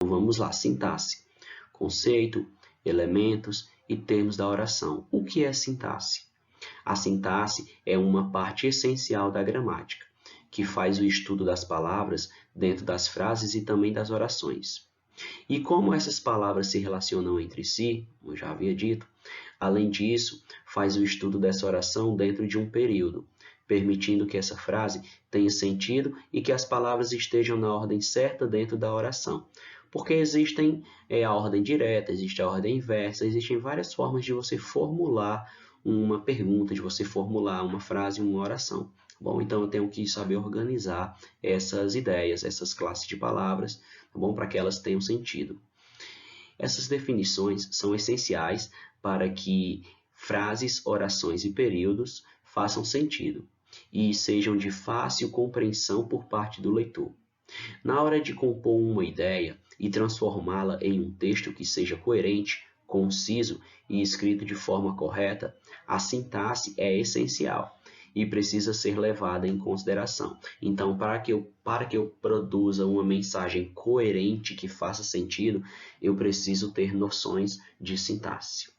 Vamos lá, sintaxe. Conceito, elementos e termos da oração. O que é sintaxe? A sintaxe é uma parte essencial da gramática, que faz o estudo das palavras dentro das frases e também das orações. E como essas palavras se relacionam entre si, como eu já havia dito, além disso, faz o estudo dessa oração dentro de um período, permitindo que essa frase tenha sentido e que as palavras estejam na ordem certa dentro da oração. Porque existem a ordem direta, existe a ordem inversa, existem várias formas de você formular uma pergunta, de você formular uma frase, uma oração. Bom, então eu tenho que saber organizar essas ideias, essas classes de palavras, tá bom? Para que elas tenham sentido. Essas definições são essenciais para que frases, orações e períodos façam sentido e sejam de fácil compreensão por parte do leitor. Na hora de compor uma ideia e transformá-la em um texto que seja coerente, conciso e escrito de forma correta, a sintaxe é essencial e precisa ser levada em consideração. Então, para que eu produza uma mensagem coerente que faça sentido, eu preciso ter noções de sintaxe.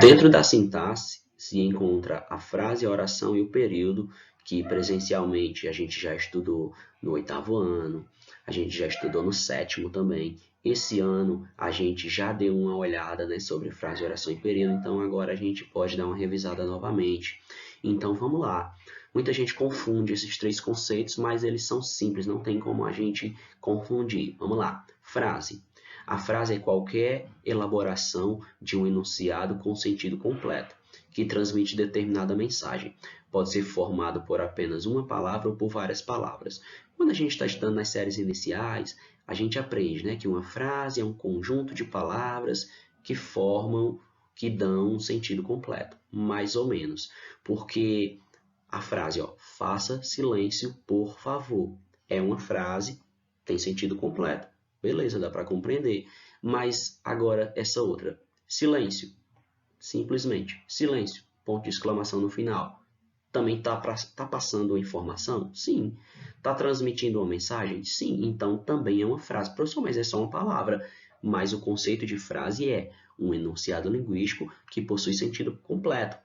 Dentro da sintaxe se encontra a frase, a oração e o período, que presencialmente a gente já estudou no 8º ano, a gente já estudou no 7º também. Esse ano a gente já deu uma olhada, né, sobre frase, oração e período, então agora a gente pode dar uma revisada novamente. Então vamos lá. Muita gente confunde esses três conceitos, mas eles são simples, não tem como a gente confundir. Vamos lá. Frase. A frase é qualquer elaboração de um enunciado com sentido completo, que transmite determinada mensagem. Pode ser formado por apenas uma palavra ou por várias palavras. Quando a gente está estudando nas séries iniciais, a gente aprende, né, que uma frase é um conjunto de palavras que formam, que dão um sentido completo, mais ou menos. Porque a frase, faça silêncio, por favor, é uma frase, tem sentido completo. Beleza, dá para compreender. Mas agora essa outra, silêncio, simplesmente silêncio, ponto de exclamação no final. Também está passando uma informação? Sim. Está transmitindo uma mensagem? Sim. Então também é uma frase. Professor, mas é só uma palavra. Mas o conceito de frase é um enunciado linguístico que possui sentido completo.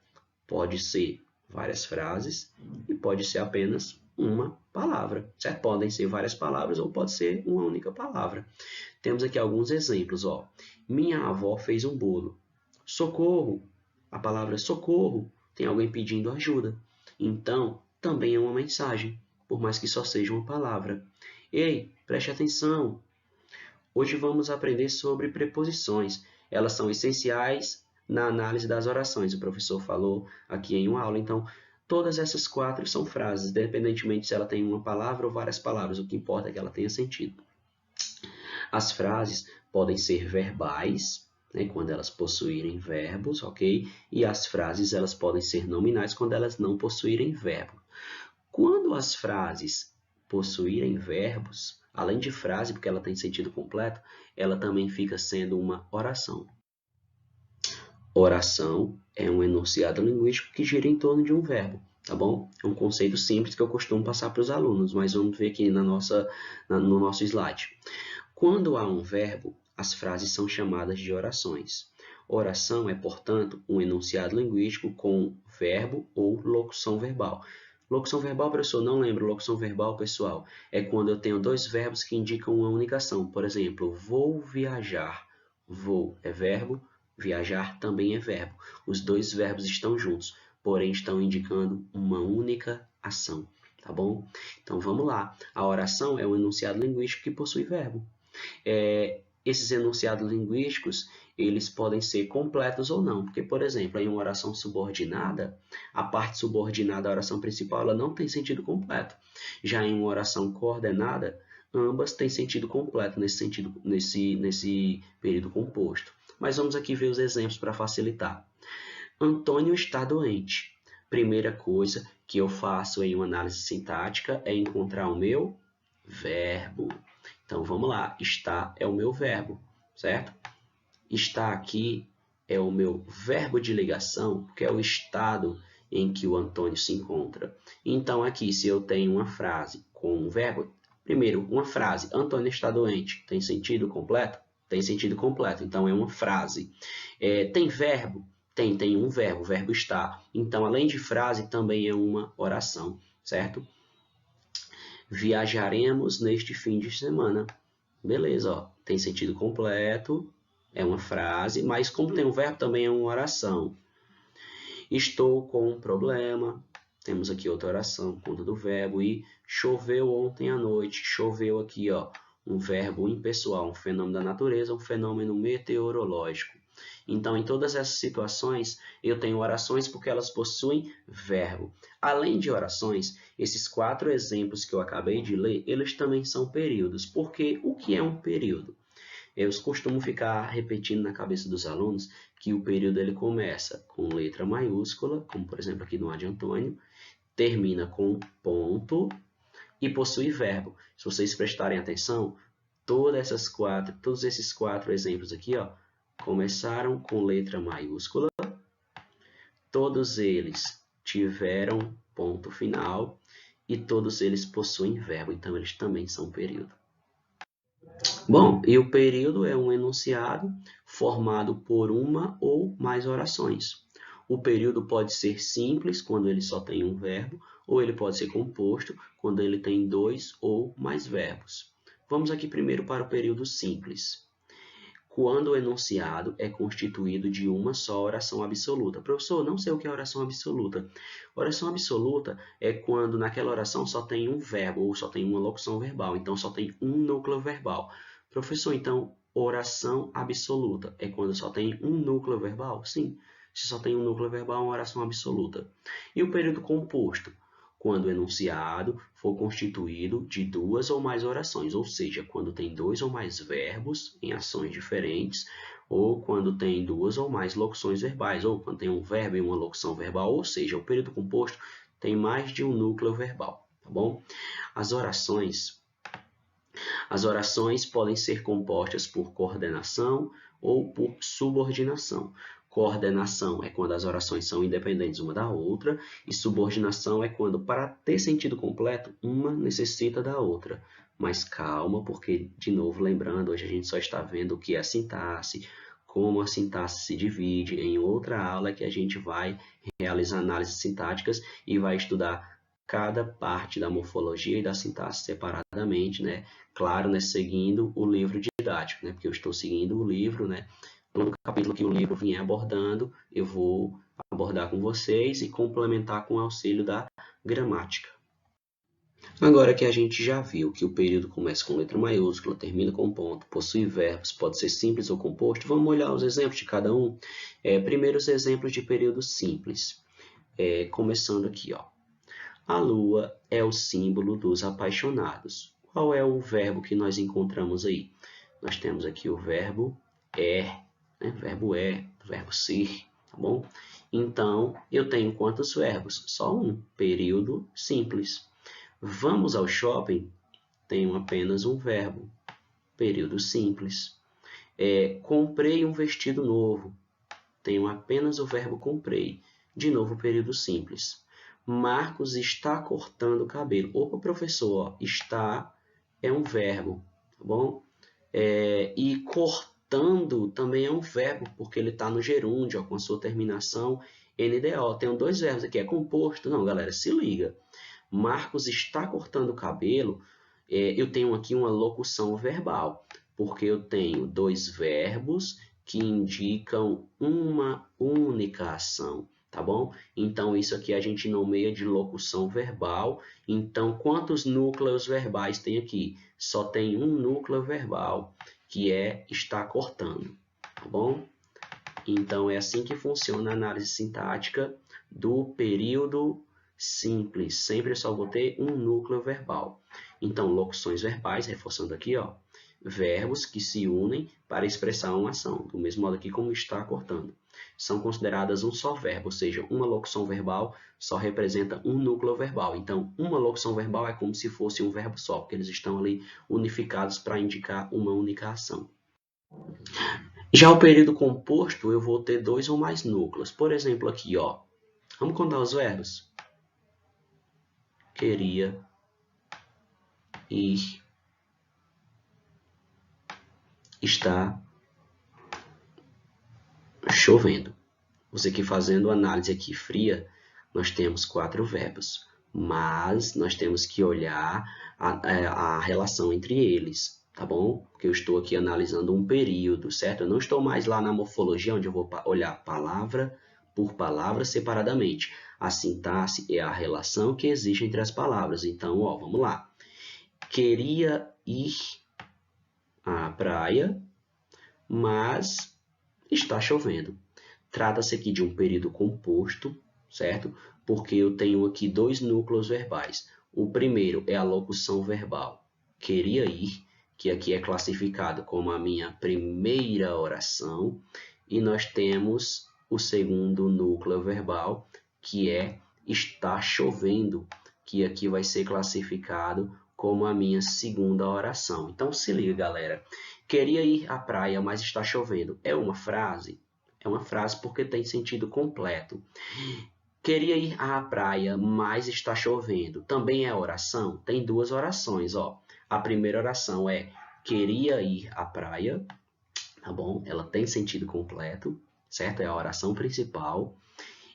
Pode ser várias frases e pode ser apenas uma palavra, certo? Podem ser várias palavras ou pode ser uma única palavra. Temos aqui alguns exemplos, Minha avó fez um bolo. Socorro! A palavra socorro tem alguém pedindo ajuda. Então, também é uma mensagem, por mais que só seja uma palavra. Ei, preste atenção! Hoje vamos aprender sobre preposições. Elas são essenciais na análise das orações. O professor falou aqui em uma aula. Então, todas essas 4 são frases, independentemente se ela tem uma palavra ou várias palavras. O que importa é que ela tenha sentido. As frases podem ser verbais, né, quando elas possuírem verbos, ok? E as frases elas podem ser nominais quando elas não possuírem verbo. Quando as frases possuírem verbos, além de frase, porque ela tem sentido completo, ela também fica sendo uma oração. Oração é um enunciado linguístico que gira em torno de um verbo, tá bom? É um conceito simples que eu costumo passar para os alunos, mas vamos ver aqui no nosso slide. Quando há um verbo, as frases são chamadas de orações. Oração é, portanto, um enunciado linguístico com verbo ou locução verbal. Locução verbal, professor, não lembro. Locução verbal, pessoal, é quando eu tenho 2 verbos que indicam uma única ação. Por exemplo, vou viajar. Vou é verbo, viajar também é verbo. Os 2 verbos estão juntos, porém estão indicando uma única ação. Tá bom? Então vamos lá. A oração é um enunciado linguístico que possui verbo. Esses enunciados linguísticos, eles podem ser completos ou não, porque, por exemplo, em uma oração subordinada, a parte subordinada à oração principal ela não tem sentido completo. Já em uma oração coordenada, ambas têm sentido completo nesse período composto. Mas vamos aqui ver os exemplos para facilitar. Antônio está doente. Primeira coisa que eu faço em uma análise sintática é encontrar o meu verbo. Então, vamos lá. Está é o meu verbo, certo? Está aqui é o meu verbo de ligação, que é o estado em que o Antônio se encontra. Então, aqui, se eu tenho uma frase com um verbo, Primeiro, uma frase. Antônio está doente. Tem sentido completo? Tem sentido completo. Então, é uma frase. Tem verbo? Tem um verbo. O verbo está. Então, além de frase, também é uma oração, certo? Viajaremos neste fim de semana. Beleza, ó. Tem sentido completo. É uma frase. Mas como tem um verbo, também é uma oração. Estou com um problema. Temos aqui outra oração, conta do verbo. E choveu ontem à noite. Choveu aqui, ó, um verbo impessoal, um fenômeno da natureza, um fenômeno meteorológico. Então, em todas essas situações, eu tenho orações porque elas possuem verbo. Além de orações, esses 4 exemplos que eu acabei de ler, eles também são períodos. Porque o que é um período? Eu costumo ficar repetindo na cabeça dos alunos que o período ele começa com letra maiúscula, como por exemplo aqui no A de Antônio, termina com ponto e possui verbo. Se vocês prestarem atenção, todos esses quatro exemplos aqui, ó, começaram com letra maiúscula, todos eles tiveram ponto final e todos eles possuem verbo, então eles também são período. Bom, e o período é um enunciado formado por uma ou mais orações. O período pode ser simples, quando ele só tem um verbo, ou ele pode ser composto, quando ele tem 2 ou mais verbos. Vamos aqui primeiro para o período simples. Quando o enunciado é constituído de uma só oração absoluta. Professor, não sei o que é oração absoluta. Oração absoluta é quando naquela oração só tem um verbo, ou só tem uma locução verbal, então só tem um núcleo verbal. Professor, então, oração absoluta é quando só tem um núcleo verbal? Sim, se só tem um núcleo verbal, é uma oração absoluta. E o período composto? Quando o enunciado for constituído de 2 ou mais orações, ou seja, quando tem 2 ou mais verbos em ações diferentes, ou quando tem 2 ou mais locuções verbais, ou quando tem um verbo e uma locução verbal, ou seja, o período composto tem mais de um núcleo verbal, tá bom? As orações podem ser compostas por coordenação ou por subordinação. Coordenação é quando as orações são independentes uma da outra, e subordinação é quando, para ter sentido completo, uma necessita da outra. Mas calma, porque, de novo, lembrando, hoje a gente só está vendo o que é a sintaxe, como a sintaxe se divide. Em outra aula que a gente vai realizar análises sintáticas e vai estudar cada parte da morfologia e da sintaxe separadamente, né? Claro, né, seguindo o livro didático, né? Porque eu estou seguindo o livro, né? Todo capítulo que o livro vier abordando, eu vou abordar com vocês e complementar com o auxílio da gramática. Agora que a gente já viu que o período começa com letra maiúscula, termina com ponto, possui verbos, pode ser simples ou composto, vamos olhar os exemplos de cada um. Primeiro, os exemplos de período simples. Começando aqui, ó. A lua é o símbolo dos apaixonados. Qual é o verbo que nós encontramos aí? Nós temos aqui o verbo né? Verbo ser, tá bom? Então, eu tenho quantos verbos? Só um, período simples. Vamos ao shopping? Tenho apenas um verbo, período simples. Comprei um vestido novo. Tenho apenas o verbo comprei, de novo, período simples. Marcos está cortando o cabelo. Opa, professor, ó, está é um verbo, tá bom? E cortando também é um verbo, porque ele está no gerúndio, ó, com a sua terminação NDO. Tenho 2 verbos aqui, é composto. Não, galera, se liga. Marcos está cortando o cabelo, eu tenho aqui uma locução verbal, porque eu tenho 2 verbos que indicam uma única ação, tá bom? Então, isso aqui a gente nomeia de locução verbal. Então, quantos núcleos verbais tem aqui? Só tem um núcleo verbal, que é está cortando, tá bom? Então, é assim que funciona a análise sintática do período simples. Sempre eu só vou ter um núcleo verbal. Então, locuções verbais, reforçando aqui, ó, verbos que se unem para expressar uma ação, do mesmo modo aqui como está cortando. São consideradas um só verbo, ou seja, uma locução verbal só representa um núcleo verbal. Então, uma locução verbal é como se fosse um verbo só, porque eles estão ali unificados para indicar uma única ação. Já o período composto, eu vou ter 2 ou mais núcleos. Por exemplo, aqui, ó. Vamos contar os verbos? Queria ir está chovendo. Você aqui fazendo análise aqui fria, nós temos 4 verbos, mas nós temos que olhar a relação entre eles, tá bom? Porque eu estou aqui analisando um período, certo? Eu não estou mais lá na morfologia, onde eu vou olhar palavra por palavra separadamente. A sintaxe é a relação que existe entre as palavras. Então, ó, vamos lá. Queria ir à praia, mas está chovendo. Trata-se aqui de um período composto, certo? Porque eu tenho aqui 2 núcleos verbais. O primeiro é a locução verbal, queria ir, que aqui é classificado como a minha primeira oração. E nós temos o segundo núcleo verbal, que é está chovendo, que aqui vai ser classificado como a minha segunda oração. Então, se liga, galera. Queria ir à praia, mas está chovendo. É uma frase? É uma frase porque tem sentido completo. Queria ir à praia, mas está chovendo. Também é oração? Tem 2 orações, ó. A primeira oração é queria ir à praia, tá bom? Ela tem sentido completo, certo? É a oração principal.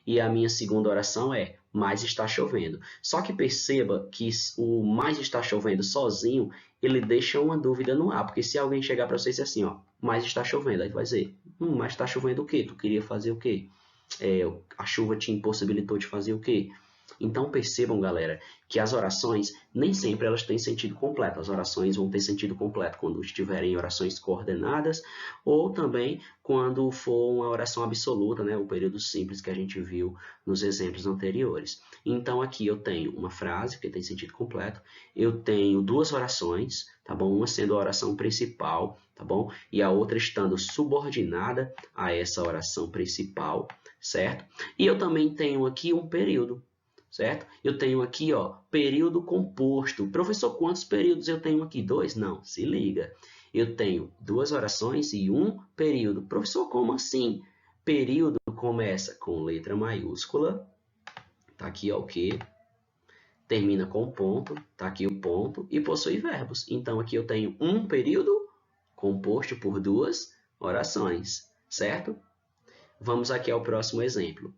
E a minha segunda oração é mais está chovendo. Só que perceba que o mais está chovendo sozinho, ele deixa uma dúvida no ar. Porque se alguém chegar para você e dizer assim, ó, mais está chovendo, aí tu vai dizer, mas está chovendo o quê? Tu queria fazer o quê? A chuva te impossibilitou de fazer o quê? Então percebam, galera, que as orações nem sempre elas têm sentido completo. As orações vão ter sentido completo quando estiverem orações coordenadas ou também quando for uma oração absoluta, né, o período simples que a gente viu nos exemplos anteriores. Então aqui eu tenho uma frase que tem sentido completo, eu tenho 2 orações, tá bom? Uma sendo a oração principal, tá bom? E a outra estando subordinada a essa oração principal, certo? E eu também tenho aqui um período, certo? Eu tenho aqui, ó, período composto. Professor, quantos períodos eu tenho aqui? 2? Não, se liga. Eu tenho 2 orações e um período. Professor, como assim? Período começa com letra maiúscula. Tá aqui, ó, o quê? Termina com ponto. Tá aqui o ponto. E possui verbos. Então, aqui eu tenho um período composto por 2 orações, certo? Vamos aqui ao próximo exemplo.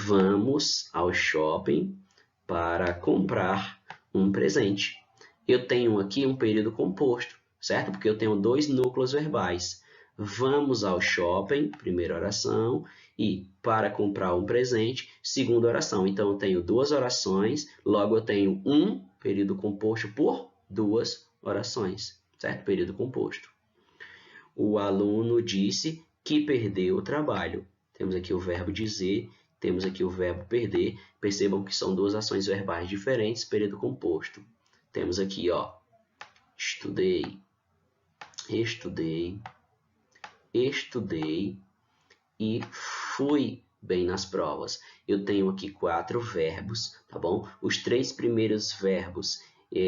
Vamos ao shopping para comprar um presente. Eu tenho aqui um período composto, certo? Porque eu tenho 2 núcleos verbais. Vamos ao shopping, primeira oração, e para comprar um presente, segunda oração. Então, eu tenho 2 orações, logo eu tenho um período composto por 2 orações, certo? Período composto. O aluno disse que perdeu o trabalho. Temos aqui o verbo dizer, temos aqui o verbo perder. Percebam que são 2 ações verbais diferentes, período composto. Temos aqui, ó, estudei, estudei, estudei e fui bem nas provas. Eu tenho aqui 4 verbos, tá bom? Os 3 primeiros verbos,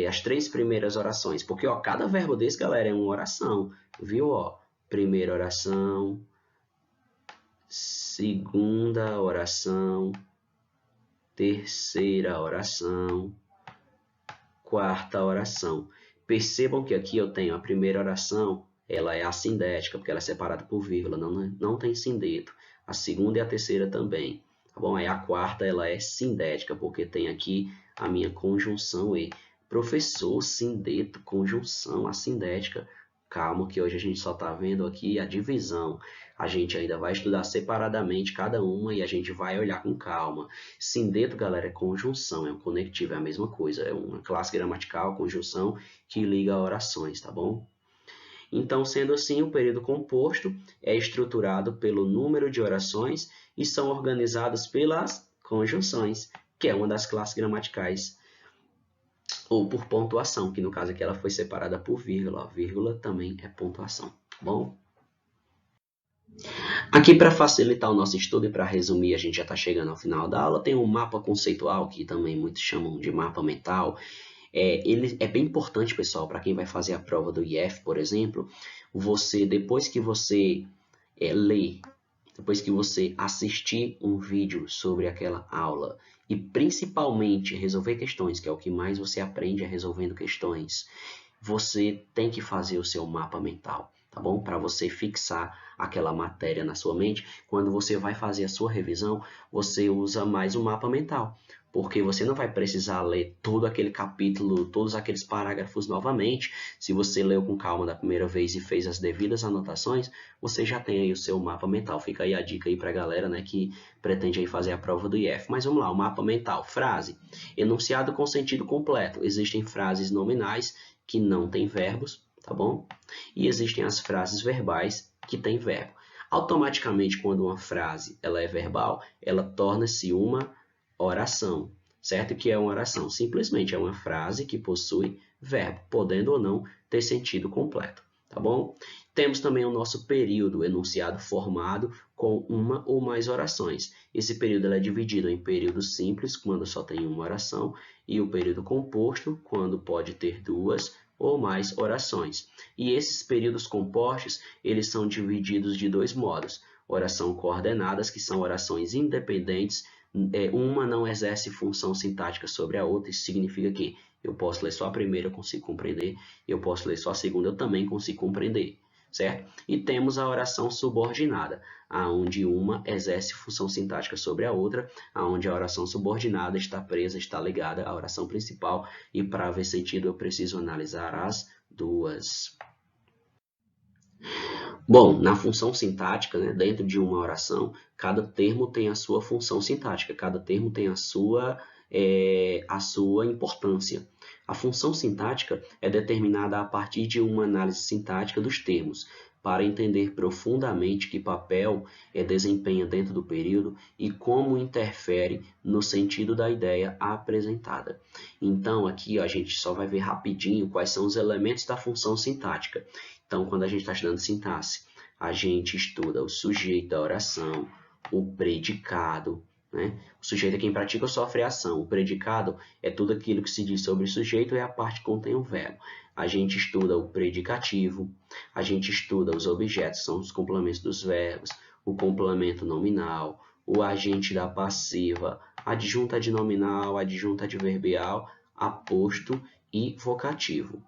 as 3 primeiras orações, porque, ó, cada verbo desse, galera, é uma oração, viu? Ó, primeira oração, segunda oração, terceira oração, quarta oração. Percebam que aqui eu tenho a primeira oração, ela é assindética, porque ela é separada por vírgula, não tem sindeto. A segunda e a terceira também, tá bom? Aí a quarta, ela é sindética, porque tem aqui a minha conjunção e. Professor, sindeto, conjunção, assindética. Calma que hoje a gente só está vendo aqui a divisão. A gente ainda vai estudar separadamente cada uma e a gente vai olhar com calma. Sindeto, galera, é conjunção, é um conectivo, é a mesma coisa. É uma classe gramatical, conjunção, que liga orações, tá bom? Então, sendo assim, o período composto é estruturado pelo número de orações e são organizados pelas conjunções, que é uma das classes gramaticais, ou por pontuação, que no caso aqui ela foi separada por vírgula. Vírgula também é pontuação, tá bom? Aqui, para facilitar o nosso estudo e para resumir, a gente já está chegando ao final da aula, tem um mapa conceitual, que também muitos chamam de mapa mental. Ele é bem importante, pessoal, para quem vai fazer a prova do IF, por exemplo, depois que você ler, depois que você assistir um vídeo sobre aquela aula e principalmente resolver questões, que é o que mais você aprende resolvendo questões, você tem que fazer o seu mapa mental, tá bom? Para você fixar aquela matéria na sua mente. Quando você vai fazer a sua revisão, você usa mais o mapa mental, porque você não vai precisar ler todo aquele capítulo, todos aqueles parágrafos novamente. Se você leu com calma da primeira vez e fez as devidas anotações, você já tem aí o seu mapa mental. Fica aí a dica aí para a galera, né, que pretende aí fazer a prova do IF. Mas vamos lá, o mapa mental. Frase. Enunciado com sentido completo. Existem frases nominais que não têm verbos, tá bom? E existem as frases verbais que têm verbo. Automaticamente, quando uma frase ela é verbal, ela torna-se uma oração, certo? O que é uma oração? Simplesmente é uma frase que possui verbo, podendo ou não ter sentido completo, tá bom? Temos também o nosso período, enunciado formado com uma ou mais orações. Esse período é dividido em período simples, quando só tem uma oração, e o período composto, quando pode ter duas ou mais orações. E esses períodos compostos, eles são divididos de dois modos. Oração coordenadas, que são orações independentes, uma não exerce função sintática sobre a outra. Isso significa que eu posso ler só a primeira, eu consigo compreender, eu posso ler só a segunda, eu também consigo compreender, certo? E temos a oração subordinada, aonde uma exerce função sintática sobre a outra, aonde a oração subordinada está presa, está ligada à oração principal, e para haver sentido eu preciso analisar as duas. Bom, na função sintática, né, dentro de uma oração, cada termo tem a sua função sintática, cada termo tem a sua importância. A função sintática é determinada a partir de uma análise sintática dos termos, para entender profundamente que papel desempenha dentro do período e como interfere no sentido da ideia apresentada. Então, aqui a gente só vai ver rapidinho quais são os elementos da função sintática. Então, quando a gente está estudando sintaxe, a gente estuda o sujeito da oração, o predicado, né? O sujeito é quem pratica ou sofre a ação. O predicado é tudo aquilo que se diz sobre o sujeito e a parte que contém o verbo. A gente estuda o predicativo, a gente estuda os objetos, são os complementos dos verbos, o complemento nominal, o agente da passiva, adjunta adnominal, adjunta adverbial, aposto e vocativo.